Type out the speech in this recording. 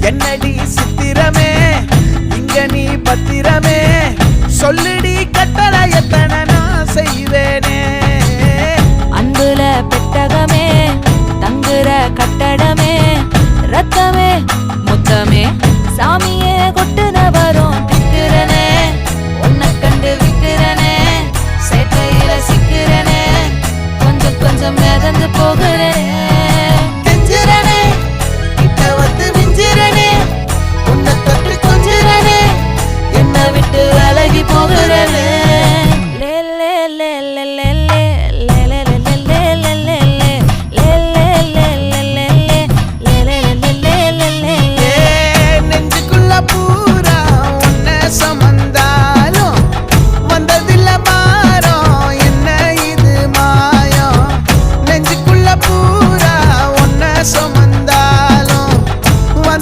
என்னடி சித்திரமே இங்க நீ பத்திரமே சொல்லுடி கட்டளை எத்தனை நான் செய்வேனே அன்புல பெட்டகமே தங்குற கட்டடமே ரத்தமே முத்தமே சாமியே கொட்டுன வரும் திக்கிறனே உன்னை கண்டு விக்கிறனே சேட்டையில சிக்கிறனே கொஞ்சம் கொஞ்சம் மிதந்து போக